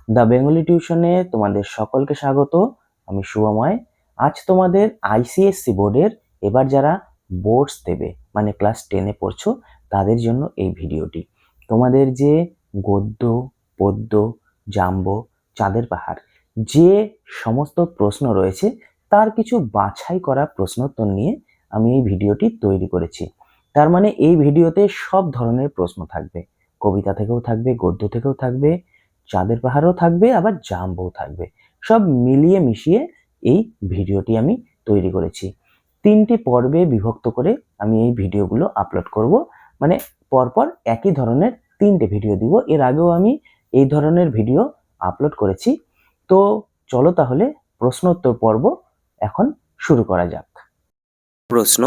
The Bengali টিউশনে তোমাদের সকলকে স্বাগত। আমি শুভময়। আজ তোমাদের আইসিএসসি বোর্ডের এবার যারা বোর্ডস দেবে মানে ক্লাস 10-এ পড়ছো তাদের জন্য এই ভিডিওটি। তোমাদের যে গদ্য, পদ্য, জাম্ব, চাঁদের পাহাড় যে সমস্ত প্রশ্ন রয়েছে তার কিছু বাছাই করা প্রশ্নোত্তর নিয়ে আমি এই ভিডিওটি তৈরি করেছি। তার মানে এই ভিডিওতে সব ধরনের প্রশ্ন থাকবে, কবিতা থেকেও থাকবে, গদ্য থেকেও থাকবে, চাঁদের পাহাড়ও থাকবে, আবার জাম্বও থাকবে। সব মিলিয়ে মিশিয়ে এই ভিডিওটি আমি তৈরি করেছি। 3টি পর্বে বিভক্ত করে আমি এই ভিডিওগুলো আপলোড করব, মানে পরপর একই ধরনের 3টে ভিডিও দিব। এর আগেও আমি এই ধরনের ভিডিও আপলোড করেছি। তো চলো তাহলে প্রশ্নোত্তর পর্ব এখন শুরু করা যাক। প্রশ্ন: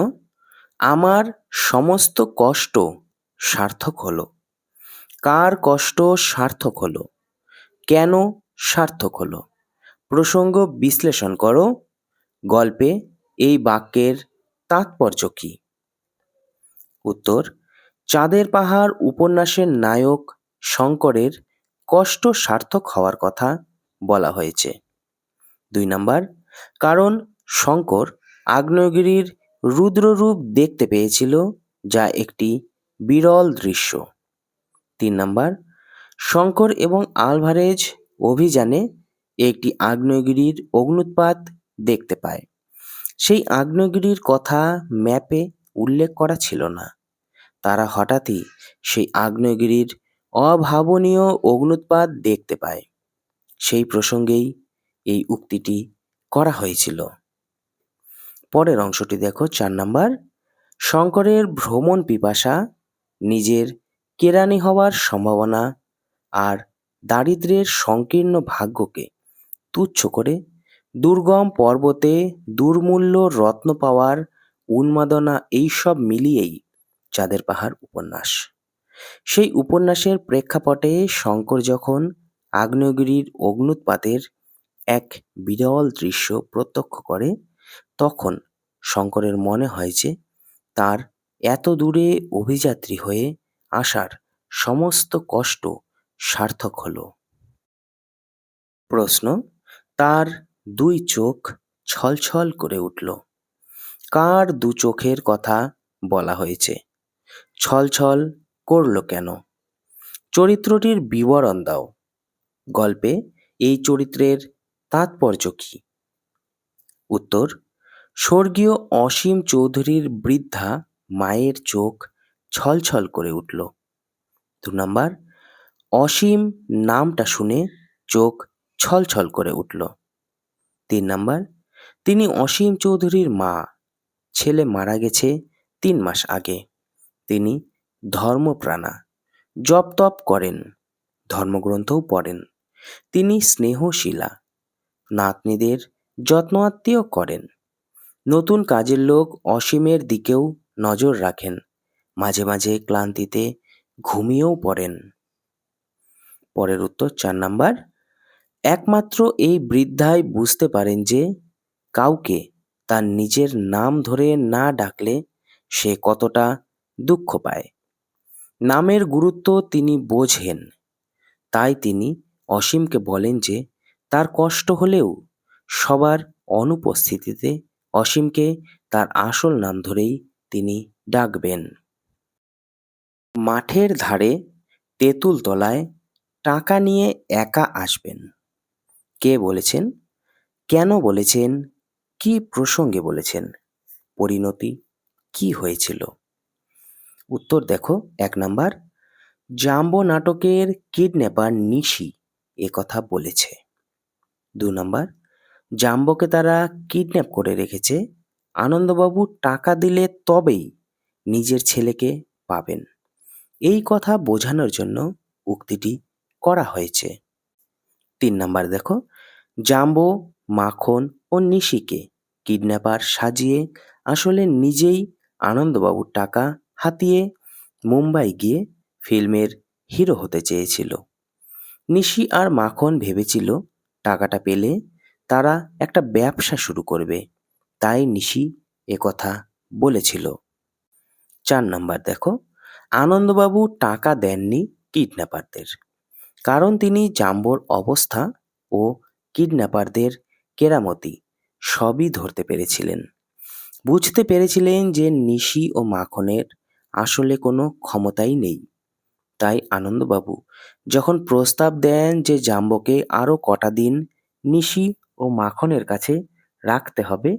আমার সমস্ত কষ্ট সার্থক হলো। কার কষ্ট সার্থক হলো? কেন সার্থক হলো? প্রসঙ্গ বিশ্লেষণ করো। গল্পে এই বাক্যের তাৎপর্য কী? উত্তর: চাঁদের পাহাড় উপন্যাসের নায়ক শঙ্করের কষ্ট সার্থক হওয়ার কথা বলা হয়েছে। 2 নাম্বার, কারণ শঙ্কর আগ্নেয়গিরির রুদ্ররূপ দেখতে পেয়েছিল, যা একটি বিরল দৃশ্য। 3 নাম্বার, শঙ্কর এবং আলভারেজ অভিযানে একটি আগ্নেয়গিরির অগ্ন্যুৎপাত দেখতে পায়। সেই আগ্নেয়গিরির কথা ম্যাপে উল্লেখ করা ছিল না। তারা হঠাৎই সেই আগ্নেয়গিরির অভাবনীয় অগ্ন্যুৎপাত দেখতে পায়। সেই প্রসঙ্গেই এই উক্তিটি করা হয়েছিল। পরের অংশটি দেখো। 4 নাম্বার, শঙ্করের ভ্রমণ পিপাসা, নিজের কেরানি হওয়ার সম্ভাবনা আর দারিদ্র্যের সংকীর্ণ ভাগ্যকে তুচ্ছ করে দুর্গম পর্বতে দুর্মূল্য রত্ন পাওয়ার উন্মাদনা, এইসব মিলিয়েই চাঁদের পাহাড় উপন্যাস। সেই উপন্যাসের প্রেক্ষাপটে শঙ্কর যখন আগ্নেয়গিরির অগ্ন্যুৎপাতের এক বিরল দৃশ্য প্রত্যক্ষ করে, তখন শঙ্করের মনে হয় যে তার এত দূরে অভিযাত্রী হয়ে আসার সমস্ত কষ্ট সার্থক হলো। প্রশ্ন: তার 2 চোখ ছলছল করে উঠল। কার 2 চোখের কথা বলা হয়েছে? ছলছল করলো কেন? চরিত্রটির বিবরণ দাও। গল্পে এই চরিত্রের তাৎপর্য কী? উত্তর: স্বর্গীয় অসীম চৌধুরীর বৃদ্ধা মায়ের চোখ ছলছল করে উঠল। 2 নাম্বার, অসীম নামটা শুনে চোখ ছলছল করে উঠল। 3 নাম্বার, তিনি অসীম চৌধুরীর মা। ছেলে মারা গেছে 3 মাস আগে। তিনি ধর্মপ্রাণা, জপ তপ করেন, ধর্মগ্রন্থও পড়েন। তিনি স্নেহশীলা, নাতনিদের যত্ন আত্তীয় করেন। নতুন কাজের লোক অসীমের দিকেও নজর রাখেন, মাঝে মাঝে ক্লান্তিতে ঘুমিয়েও পড়েন। পরের উত্তর 4 নাম্বার, একমাত্র এই বৃদ্ধাই বুঝতে পারেন যে কাউকে তার নিজের নাম ধরে না ডাকলে সে কতটা দুঃখ পায়। নামের গুরুত্ব তিনি বোঝেন, তাই তিনি অসীমকে বলেন যে তার কষ্ট হলেও সবার অনুপস্থিতিতে অসীমকে তার আসল নাম ধরেই তিনি ডাকবেন। মাঠের ধারে তেঁতুল তলায় টাকা নিয়ে একা আসবেন। কে বলেছেন? কেন বলেছেন? কি প্রসঙ্গে বলেছেন? পরিণতি কি হয়েছিল? উত্তর দেখো। 1 নাম্বার, জাম্বো নাটকের কিডন্যাপার নিশি কথা বলেছে। 2 নাম্বার, জাম্বোকে তারা কিডন্যাপ করে রেখেছে, আনন্দবাবু টাকা দিলে তবেই নিজের ছেলেকে পাবেন। এই কথা বোঝানোর জন্য উক্তিটি করা হয়েছে। 3 নাম্বার দেখো, জাম্বো মাখন ও নিশিকে কিডন্যাপার সাজিয়ে আসলে নিজেই আনন্দবাবুর টাকা হাতিয়ে মুম্বাই গিয়ে ফিল্মের হিরো হতে চেয়েছিল। নিশি আর মাখন ভেবেছিল টাকাটা পেলে তারা একটা ব্যবসা শুরু করবে, তাই নিশি কথা বলেছিল। 4 নাম্বার দেখো, আনন্দবাবু টাকা দেননি কিডন্যাপারদের। কারণ তিনি জাম্বোর অবস্থা ও কিডন্যাপারদের কেরামতি সবই ধরতে পেরেছিলেন। বুঝতে পেরেছিলেন যে নিশি ও মাখনের আসলে কোনো ক্ষমতাই নেই। তাই আনন্দবাবু যখন প্রস্তাব দেন যে জাম্বোকে আরও কটা দিন নিশি ও মাখনের কাছে রাখতে হবে,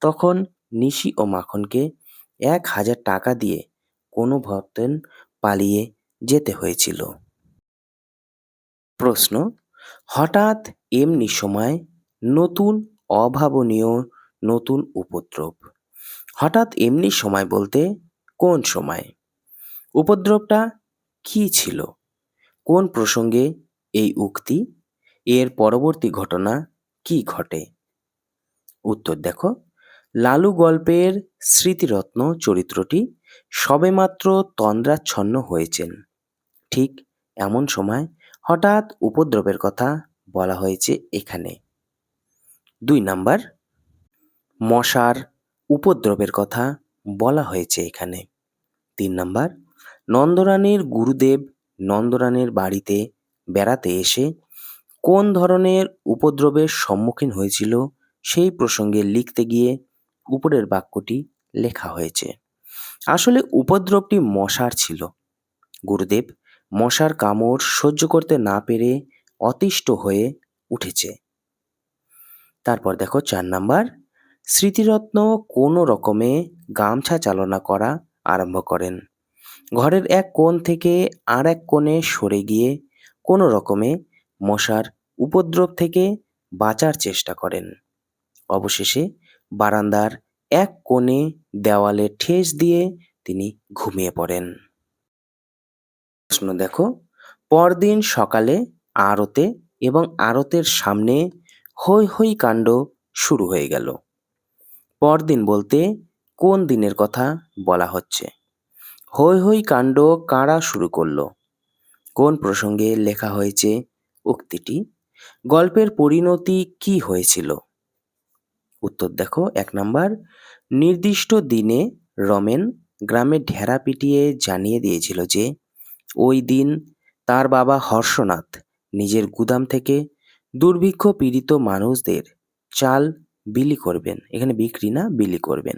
তখন নিশি ও মাখনকে 1,000 টাকা দিয়ে কোনো ভতেন পালিয়ে যেতে হয়েছিল। প্রশ্ন: হঠাৎ এমনি সময় নতুন অভাবনীয় নতুন উপদ্রব। হঠাৎ এমনি সময় বলতে কোন সময়? উপদ্রবটা কী ছিল? কোন প্রসঙ্গে এই উক্তি? এর পরবর্তী ঘটনা কী ঘটে? উত্তর দেখো, লালু গল্পের স্মৃতিরত্ন চরিত্রটি সবেমাত্র তন্দ্রাচ্ছন্ন হয়েছেন। ঠিক এমন সময় হঠাৎ উপদ্রবের কথা বলা হয়েছে এখানে। 2 নাম্বার, মশার উপদ্রবের কথা বলা হয়েছে এখানে। 3 নাম্বার, নন্দরানীর গুরুদেব নন্দরানীর বাড়িতে বেড়াতে এসে কোন ধরনের উপদ্রবের সম্মুখীন হয়েছিল সেই প্রসঙ্গে লিখতে গিয়ে উপরের বাক্যটি লেখা হয়েছে। আসলে উপদ্রবটি মশার ছিল। গুরুদেব মশার কামড় সহ্য করতে না পেরে অতিষ্ঠ হয়ে উঠেছে। তারপর দেখো 4 নাম্বার, স্মৃতিরত্ন কোনো রকমে গামছা চালনা করা আরম্ভ করেন। ঘরের এক কোণ থেকে আর এক কোণে সরে গিয়ে কোনো রকমে মশার উপদ্রব থেকে বাঁচার চেষ্টা করেন। অবশেষে বারান্দার এক কোণে দেওয়ালে ঠেস দিয়ে তিনি ঘুমিয়ে পড়েন। প্রশ্ন দেখো, পরদিন সকালে আড়তে এবং আড়তের সামনে হৈ হৈ কাণ্ড শুরু হয়ে গেল। পরদিন বলতে কোন দিনের কথা বলা হচ্ছে? হৈ হৈ কাণ্ড কারা শুরু করলো? কোন প্রসঙ্গে লেখা হয়েছে উক্তিটি? গল্পের পরিণতি কি হয়েছিল? উত্তর দেখো, 1 নাম্বার, নির্দিষ্ট দিনে রমেন গ্রামে ঢেরা পিটিয়ে জানিয়ে দিয়েছিল যে ওই দিন তার বাবা হর্ষনাথ নিজের গুদাম থেকে দুর্ভিক্ষ পীড়িত মানুষদের চাল বিলি করবেন। এখানে বিক্রি না, বিলি করবেন।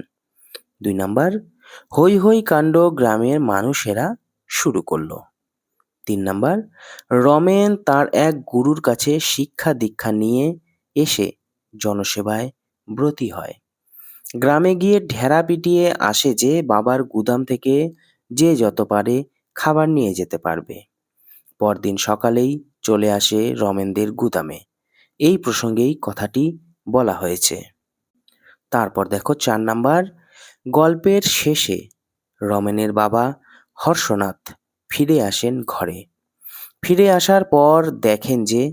2 নাম্বার, হৈ হৈ কাণ্ড গ্রামের মানুষেরা শুরু করলো। 3 নাম্বার, রমেন তার এক গুরুর কাছে শিক্ষা দীক্ষা নিয়ে এসে জনসেবায় ব্রতী হয়। গ্রামে গিয়ে ঢেরা পিটিয়ে আসে যে বাবার গুদাম থেকে যে যত পারে খাবার নিয়ে যেতে পারবে। পরদিন সকালেই চলে আসে রমেনদের গুদামে। এই প্রসঙ্গেই কথাটি বলা হয়েছে। তারপর দেখো 4 নাম্বার, গল্পের শেষে রমেনের বাবা হর্ষনাথ ফিরে আসেন ঘরে। ফিরে আসার পর দেখেন যে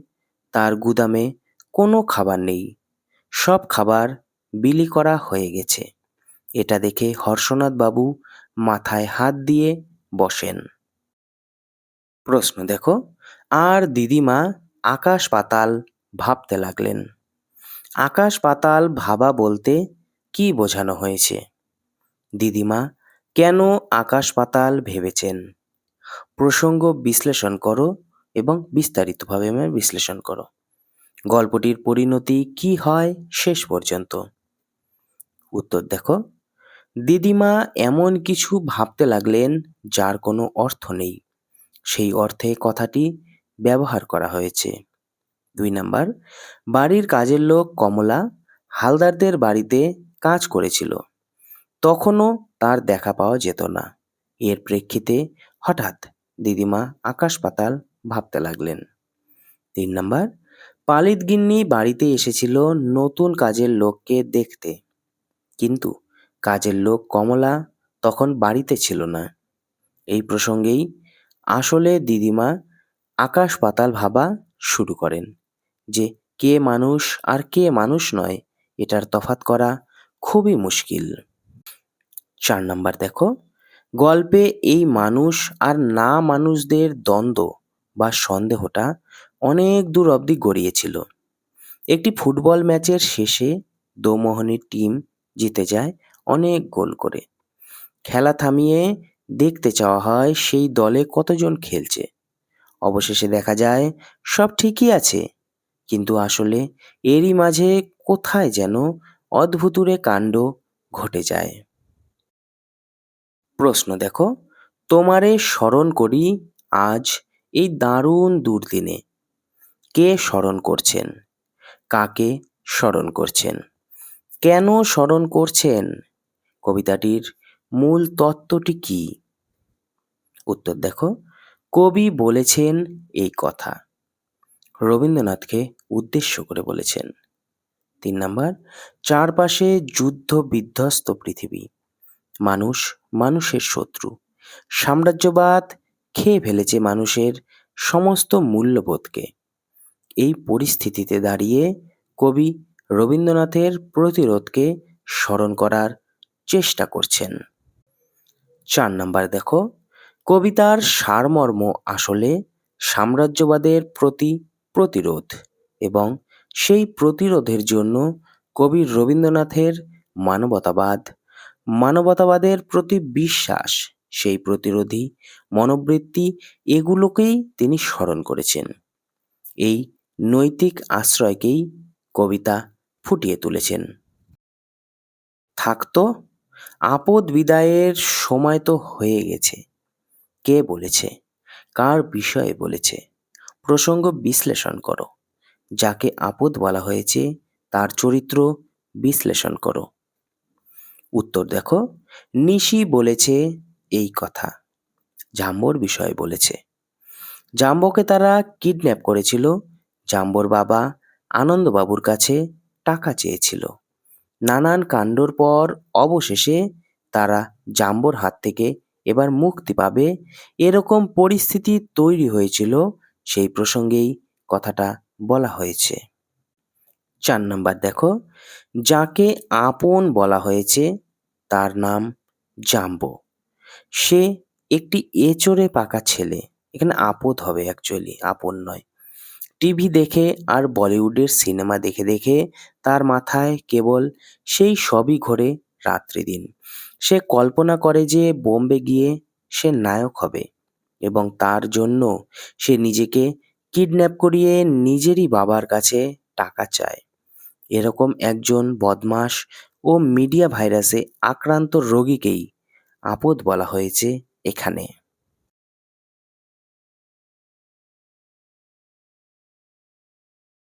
তার গুদামে কোনো খাবার নেই, সব খাবার বিলি করা হয়ে গেছে। এটা দেখে হর্ষনাথ বাবু মাথায় হাত দিয়ে বসেন। প্রশ্ন দেখো, আর দিদিমা আকাশ পাতাল ভাবতে লাগলেন। আকাশ পাতাল ভাবা বলতে কি বোঝানো হয়েছে? দিদিমা কেন আকাশ পাতাল ভেবেছেন? প্রসঙ্গ বিশ্লেষণ করো এবং বিস্তারিতভাবে বিশ্লেষণ করো। গল্পটির পরিণতি কি হয় শেষ পর্যন্ত? উত্তর দেখো, দিদিমা এমন কিছু ভাবতে লাগলেন যার কোনো অর্থ নেই, সেই অর্থে কথাটি ব্যবহার করা হয়েছে। 2 নাম্বার, বাড়ির কাজের লোক কমলা হালদারদের বাড়িতে কাজ করেছিল, তখনও তার দেখা পাওয়া যেত না। এর প্রেক্ষিতে হঠাৎ দিদিমা আকাশ পাতাল ভাবতে লাগলেন। 3 নাম্বার, পালিত গিন্নি বাড়িতে এসেছিল নতুন কাজের লোককে দেখতে, কিন্তু কাজের লোক কমলা তখন বাড়িতে ছিল না। এই প্রসঙ্গেই আসলে দিদিমা আকাশ পাতাল ভাবা শুরু করেন যে কে মানুষ আর কে মানুষ নয় এটার তফাৎ করা খুবই মুশকিল। 4 নাম্বার দেখো, গল্পে এই মানুষ আর না মানুষদের দ্বন্দ্ব বা সন্দেহটা অনেক দূর অবধি গড়িয়েছিল। একটি ফুটবল ম্যাচের শেষে দোমোহনীর টিম জিতে যায় অনেক গোল করে। খেলা থামিয়ে দেখতে চাওয়া হয় সেই দলে কতজন খেলছে। অবশেষে দেখা যায় সব ঠিকই আছে, কিন্তু আসলে এরই মাঝে কোথায় যেন অদ্ভুতুড়ে কাণ্ড ঘটে যায়। প্রশ্ন দেখো, তোমারে স্মরণ করি আজ এই দারুণ দুর্দিনে। কে স্মরণ করছেন? কাকে স্মরণ করছেন? কেন স্মরণ করছেন? কবিতাটির মূল তত্ত্বটি কি? উত্তর দেখো, কবি বলেছেন এই কথা রবীন্দ্রনাথকে উদ্দেশ্য করে বলেছেন। ৩ নাম্বার, চারপাশে যুদ্ধ বিধ্বস্ত পৃথিবী, মানুষ মানুষের শত্রু, সাম্রাজ্যবাদ খেয়ে ফেলেছে মানুষের সমস্ত মূল্যবোধকে। এই পরিস্থিতিতে দাঁড়িয়ে কবি রবীন্দ্রনাথের প্রতিরোধকে স্মরণ করার চেষ্টা করছেন। ৪ নাম্বার দেখো, কবিতার সারমর্ম আসলে সাম্রাজ্যবাদের প্রতি প্রতিরোধ এবং সেই প্রতিরোধের জন্য কবি রবীন্দ্রনাথের মানবতাবাদ, মানবতাবাদের প্রতি বিশ্বাস, সেই প্রতিরোধী মনোবৃত্তি, এগুলোকেই তিনি স্মরণ করেছেন। এই নৈতিক আশ্রয়কেই কবিতা ফুটিয়ে তুলেছেন। থাকতো, আপদ বিদায়ের সময় তো হয়ে গেছে। কে বলেছে? কার বিষয়ে বলেছে? প্রসঙ্গ বিশ্লেষণ করো। যাকে আপদ বলা হয়েছে তার চরিত্র বিশ্লেষণ করো। উত্তর দেখো, নিশি বলেছে এই কথা, জাম্বোর বিষয়ে বলেছে। জাম্বোকে তারা কিডন্যাপ করেছিল। জাম্বোর বাবা আনন্দবাবুর কাছে টাকা চেয়েছিল। নানান কাণ্ডর পর অবশেষে তারা জাম্বোর হাত থেকে এবার মুক্তি পাবে, এরকম পরিস্থিতি তৈরি হয়েছিল, সেই প্রসঙ্গেই কথাটা বলা হয়েছে। ৪ নাম্বার দেখো, যাকে আপন বলা হয়েছে তার নাম জাম্বো। সে একটি এঁচোড়ে পাকা ছেলে। এখানে আপদ হবে, অ্যাকচুয়ালি আপন নয়। টিভি দেখে আর বলিউডের সিনেমা দেখে দেখে তার মাথায় কেবল সেই সবই ঘোরে রাত্রিদিন। সে কল্পনা করে যে বোম্বে গিয়ে সে নায়ক হবে এবং তার জন্য সে নিজেকে কিডন্যাপ করিয়ে নিজেরই বাবার কাছে টাকা চায়। এরকম একজন বদমাশ ও মিডিয়া ভাইরাসে আক্রান্ত রোগীকেই আপদ বলা হয়েছে এখানে।